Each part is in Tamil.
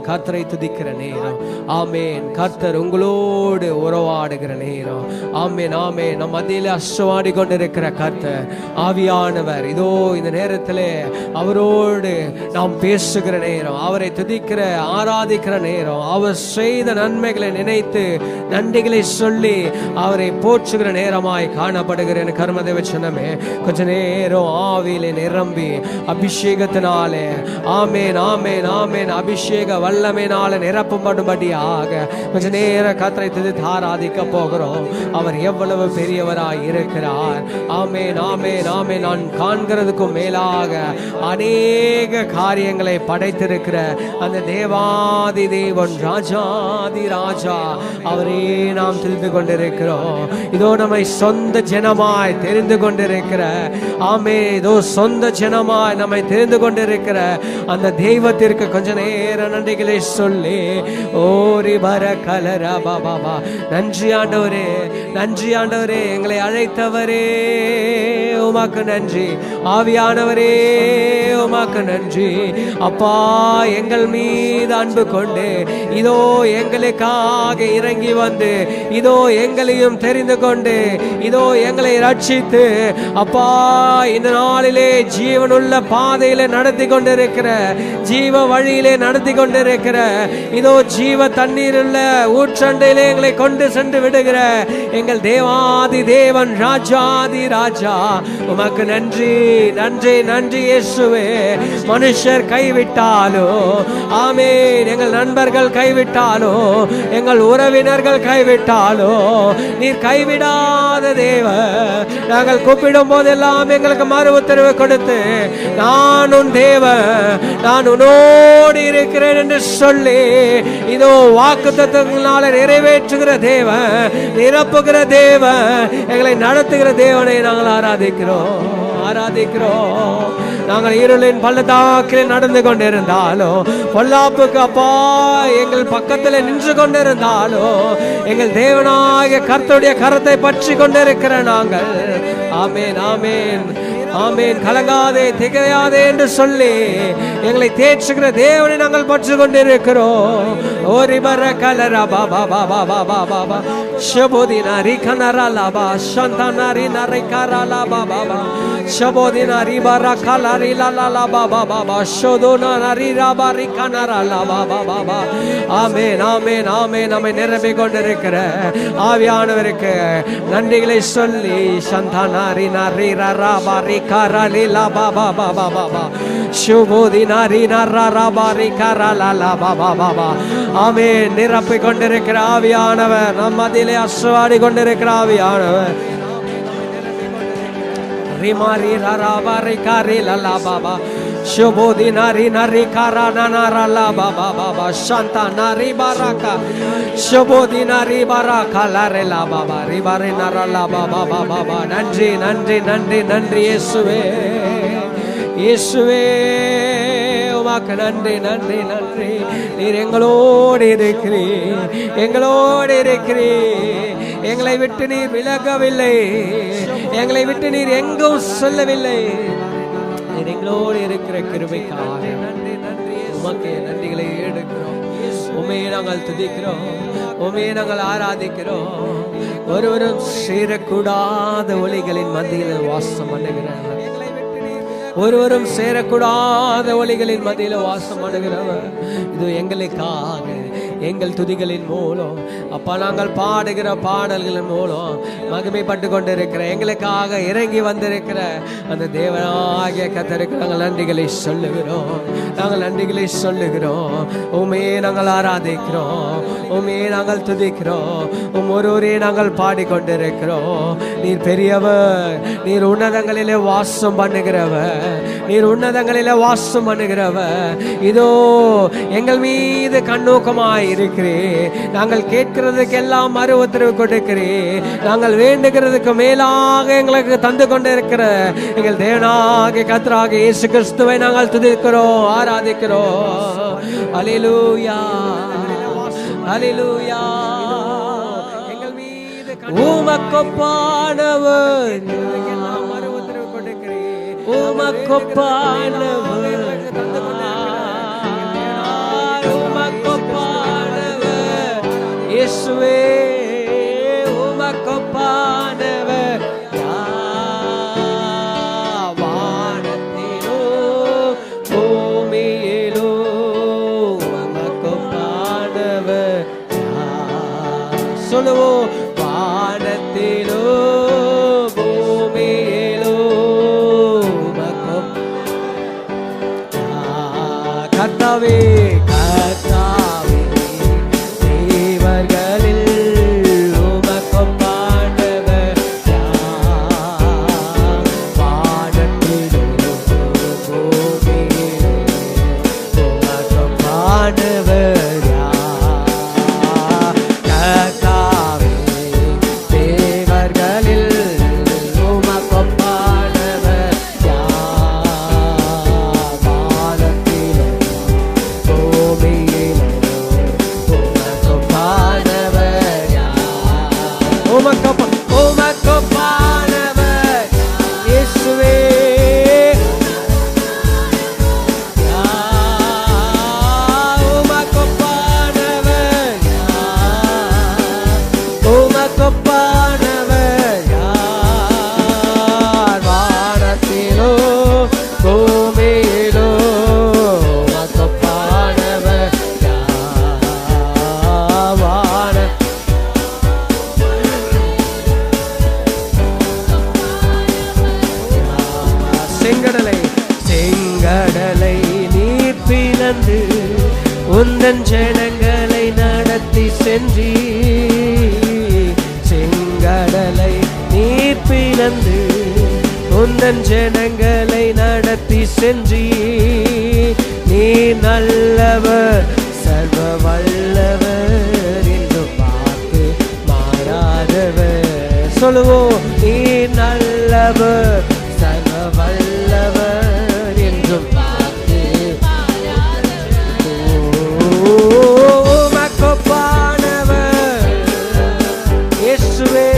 கர்த்தரை துதிக்கிற நேரம். ஆமேன். கர்த்தர் உங்களோடு உறவாடுகிற நேரம். ஆமேன், ஆமேன். நம் மத்தியிலே அசைவாடி கொண்டிருக்கிற கர்த்தர் ஆவியானவர் இதோ இந்த நேரத்திலே அவரோடு நாம் பேசுகிற நேரம், அவரை துதிக்கிற ஆராதிக்கிற நேரம், அவர் செய்த நன்மைகளை நினைத்து நன்றிகளை சொல்லி அவரை போற்றுகிற நேரமாய் காணப்படுகிற கர்மதேவ சொன்னமே. கொஞ்ச நேரம் ஆவியிலே நிரம்பி அபிஷேகத்தினாலே, ஆமேன், ஆமேன், ஆமேன், அபிஷேக வல்லமையினால நிரப்பப்படும்படியாக கொஞ்ச நேரம் கர்த்தரை துதித்து ஆராதிக்க போகிறோம். அவர் எவ்வளவு பெரியவராய் இருக்கிறார். ஆமேன், ஆமேன், ஆமேன். நான் காண்கிறதுக்கும் மேலாக அநேக காரியங்களை படைத்திருக்கிற அந்த தேவாதி தேவன், ராஜாதி ராஜா, அவரே நாம் தெரிந்து கொண்டிருக்கிறோம். இதோ நம்மை சொந்த ஜனமாய் தெரிந்து கொண்டிருக்கிற, ஆமே, இதோ சொந்த ஜனமாய் நம்மை தெரிந்து கொண்டிருக்கிற அந்த தெய்வத்திற்கு கொஞ்ச நேரம் நன்றிகளை சொல்லி, ஓரி பர கலர பாபா, நன்றி ஆண்டவரே, நன்றி ஆண்டவரே, எங்களை அழைத்தவரே உமக்கு நன்றி. ஆவியானவரே உமக்கு நன்றி. அப்பா, எங்கள் மீது அன்பு கொண்டு இதோ எங்களுக்காக இறங்கி வந்து இதோ எங்களையும் தெரிந்து கொண்டு இதோ எங்களை ரட்சித்து அப்பா இந்த நாளிலே ஜீவனுள்ள பாதையிலே நடத்தி கொண்டிருக்கிற, ஜீவ வழியிலே நடத்தி கொண்டிருக்கிற, இதோ ஜீவ தண்ணீர் உள்ள ஊற்றண்டையிலே எங்களை கொண்டு சென்று விடுகிற எங்கள் தேவாதி தேவன், ராஜாதி ராஜா, உமக்கு நன்றி, நன்றி, நன்றி இயேசுவே. மனுஷர் கைவிட்டாலோ, ஆமேன், எங்கள் நண்பர்கள் கைவிட்டாலோ, எங்கள் உறவினர்கள் கைவிட்டாலோ, நீர் கைவிடாத தேவன். நாங்கள் கூப்பிடும் போதெல்லாம் எங்களுக்கு மறு உத்தரவு கொடுத்து, நான் உன் தேவன், நான் உன்னோடு இருக்கிறேன் என்று சொல்லி இதோ வாக்குத்தத்தங்களால நிறைவேற்றுகிற தேவன், நிரப்புகிற தேவன், எங்களை நடத்துகிற தேவனை நாங்கள் ஆராதிக்கிறோம், ஆராதிக்கிறோம். நாங்கள் இருளின் பள்ளத்தாக்கில் நடந்து கொண்டிருந்தாலும், பொல்லாப்புக்கு அப்பா எங்கள் பக்கத்தில் நின்று கொண்டிருந்தாலும், எங்கள் தேவனாகிய கர்த்தருடைய கரத்தை பற்றி கொண்டிருக்கிற நாங்கள், ஆமேன், ஆமேன், ஆமேன், கலங்காதே திகையாதே என்று சொல்லி எங்களை தேற்றுகிற தேவனை நாங்கள் பற்றி கொண்டிருக்கிறோம். ஓரி பர கலரா பாபா பாபா பாபா பாபா ஷபோதி நரி கனரா லாபா சந்தா நரி நரை கரலா பாபா ஷபோதி நரி பர கலரி லாலா லாபா பாபா ஷோதோனா நரி ராபாரி கனரா லாபா பாபா. ஆமேன், ஆமேன், ஆமேன். நம்மை நிரம்பி கொண்டிருக்கிற ஆவியானவருக்கு நன்றிகளை சொல்லி சந்தா நரி நரி ராபாரி கரலி லாபா பாபா பாபா ஷபோதி நரி நரா ராபாரி கரலா லாபா பாபா. ஆமேன். நிரப்பி கொண்டிருக்கிற ஆவியானவர், நம் மத்தியிலே அசைவாடி கொண்டிருக்கிற ஆவியானவர், ரிமாரி ராபாரி கரி லலா பாபா ஷபோதி நரி நரி கரா நரா லாபா பாபா சாந்தா நரி பரகா ஷபோதி நரி பரகா லரே லாபா ரிபாரி நரா லாபா பாபா. நன்றி, நன்றி, நன்றி, நன்றி இயேசுவே, இயேசுவே உமக்கு நன்றி, நன்றி, நன்றி. நீர் எங்களோடு இருக்கிறீர், எங்களோடு இருக்கிறீர். எங்களை விட்டு நீர் விலகவில்லை, எங்களை விட்டு நீர் எங்கும் சொல்லவில்லை. நீர் எங்களோடு இருக்கிற கிருபைக்காக நன்றி, நன்றி. உமக்கு நன்றிகளை எடுக்கிறோம். உமையை நாங்கள் துதிக்கிறோம், உமையை நாங்கள் ஆராதிக்கிறோம். ஒருவரும் சேரக்கூடாத ஒலிகளின் மத்தியில் வாசம் பண்ணுகிறார், ஒருவரும் சேரக்கூடாத ஒலிகளின் மத்தியில் வாசம் பண்ணுகிறவர். இது எங்களுக்காக எங்கள் துதிகளின் மூலம் அப்பா நாங்கள் பாடுகிற பாடல்களின் மூலம் மகிமைப்பட்டு கொண்டிருக்கிற, எங்களுக்காக இறங்கி வந்திருக்கிற அந்த தேவனாகிய கர்த்தருக்கு நாங்கள் நன்றிகளை சொல்லுகிறோம், நாங்கள் நன்றிகளை சொல்லுகிறோம். உமையே நாங்கள் ஆராதிக்கிறோம், உமையே நாங்கள் துதிக்கிறோம், ஒருவரே நாங்கள் பாடிக்கொண்டிருக்கிறோம். நீர் பெரியவர், நீர் உன்னதங்களிலே வாசம் பண்ணுகிறவர், நீர் உன்னதங்களிலே வாசம் பண்ணுகிறவர். இதோ எங்கள் மீது கண்ணோக்கமாய் இருக்கிறேன். நாங்கள் கேட்கிறதுக்கு எல்லாம் மறு உத்தரவு கொடுக்கிறேன். நாங்கள் வேண்டுகிறதுக்கு மேலாக எங்களுக்கு தந்து கொண்டிருக்கிற எங்கள் தேவனாகிய கர்த்தராகிய இயேசு கிறிஸ்துவை நாங்கள் துதிக்கிறோம், ஆராதிக்கிறோம். அல்லேலூயா, அல்லேலூயா. எங்கள் மீது உமக்கொப்பானவர், மறு உத்தரவு கொடுக்கிறேன். உமக்கொப்பானவர், உமக்கு சொல்லுவோம். வானத்திலோ பூமியிலோ கர்த்தாவே கர்த்தாவே தேவர்களில் உமக்கொப்பானவர் யார்? வானத்திலோ பூமியிலோ உமக்கொப்பானவர் யார்? கர்த்தாவே தேவர்களில் உமக்கொப்பானவர் யார்? வானத்திலோ பூமியிலோ உமக்கொப்பானவர் யார்? உமக்கொப்பானவர் இயேசுவே யார்? உமக்கொப்பானவர் யார்? உமக்கொப்பானவர் யார்? வானத்திலோ பூமியிலோ உமக்கொப்பானவர் யார்? வான செங்கடலை செங்கடலை நீர் பிளந்து உந்தன் ஜனங்களை நடத்தி சென்றி. செங்கடலை நீர் பிளந்து உந்தன் ஜனங்களை நடத்தி சென்றி. நீ நல்லவர் சர்வ வல்லவர் என்று பார்த்து மாறாதவர். சொல்லுவோம். நீ நல்லவர் சர்வ வல்லவர் என்றும் பார்த்து உமக்கொப்பானவர் இயேசுவே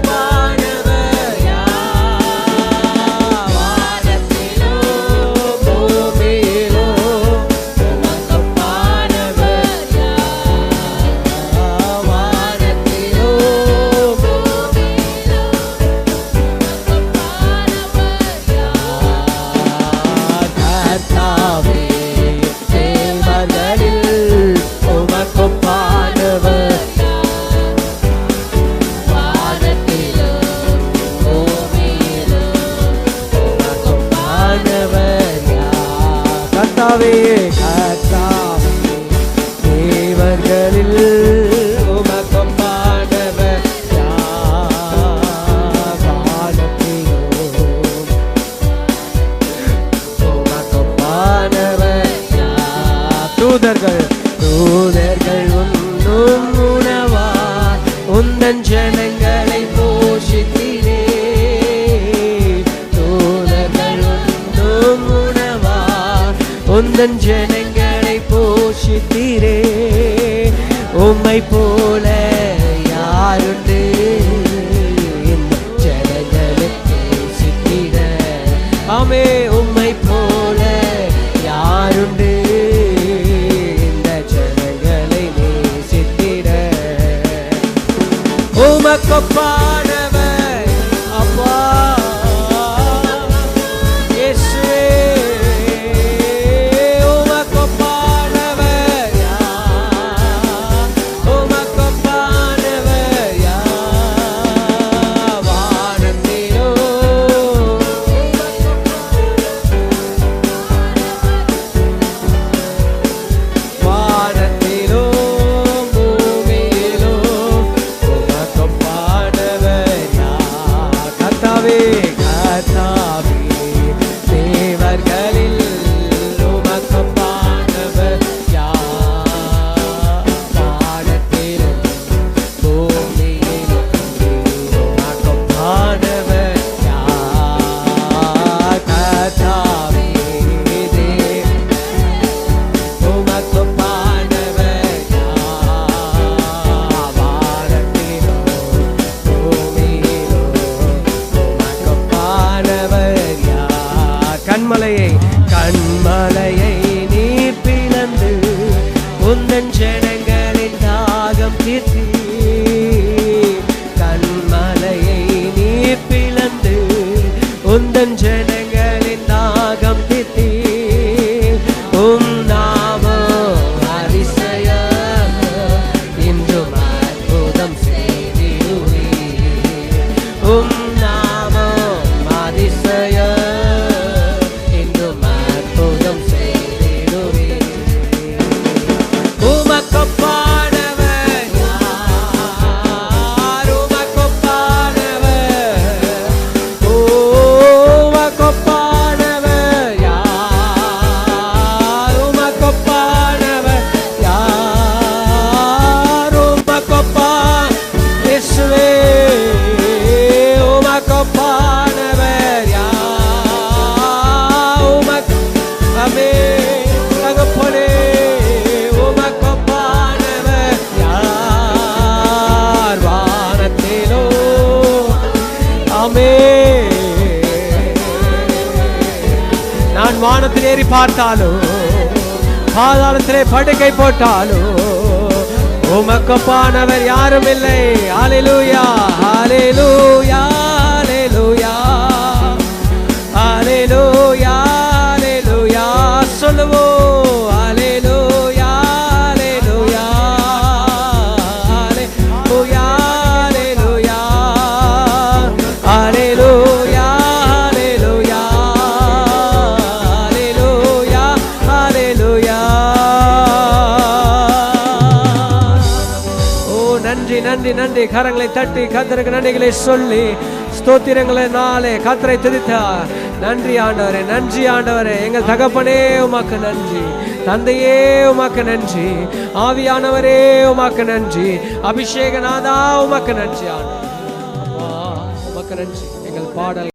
உமக்கொப்பானவர் யார்? வானத்திலோ பூமியிலோ உமக்கொப்பானவர் யார்? வானத்திலோ பூமியிலோ உமக்கொப்பானவர் யார்? கர்த்தாவே தேவர்களில் உமக்கொப்பானவர் வானத்திலோ பூமியிலோ உமக்கொப்பானவர் யார்? கர்த்தாவே கர்த்தாவே தேவர்களில் உமக்கொப்பானவர் யார்? வானத்திலோ உமக்கொப்பானவர் யார்? தூதர்கள் உண்ணும் உணவா உந்தன் ஜனங்களை போஷித்தீரே. தூதர்கள் உண்ணும் உணவா உந்தன் ஜனங்களை போஷித்தீரே. உம்மை போல யாருண்டு இந்த ஜனங்களுக்கு சித்திட? ஆமே. உம்மை போல யாருண்டு இந்த ஜனங்களை நேசித்திட? உமக்கொப்பானவர் அப்பா இயேசுவே உமக்கொப்பானவர் யார்? உமக்கொப்பானவர் வானத்தில் ஏறி பார்த்தாலும் பாதாளத்திலே படுக்கை போட்டாலும் உமக்கொப்பானவர் யாரும் இல்லை. ஹல்லேலூயா ஹல்லேலூயா ஹல்லேலூயா ஹல்லேலூயா ஹல்லேலூயா சொல்லுவோம். ஹல்லேலூயா ஹல்லேலூயா ஹல்லேலூயா ஹல்லேலூயா ஹல்லேலூயா ஹல்லேலூயா ஹல்லேலூயா ஹல்லேலூயா. நன்றி நன்றி நன்றி. கரங்களை தட்டி கர்த்தருக்கு நன்றிகளை சொல்லி ஸ்தோத்திரங்களினாலே கர்த்தரை துதித்தார். நன்றி ஆண்டவரே, நன்றி ஆண்டவரே. எங்கள் தகப்பனே உமக்கு நன்றி, தந்தையே உமக்கு நன்றி, ஆவியானவரே உமக்கு நன்றி, அபிஷேகநாதா உமக்கு நன்றி ஆண்டவரே. உமக்கு நன்றி. எங்கள் பாடல்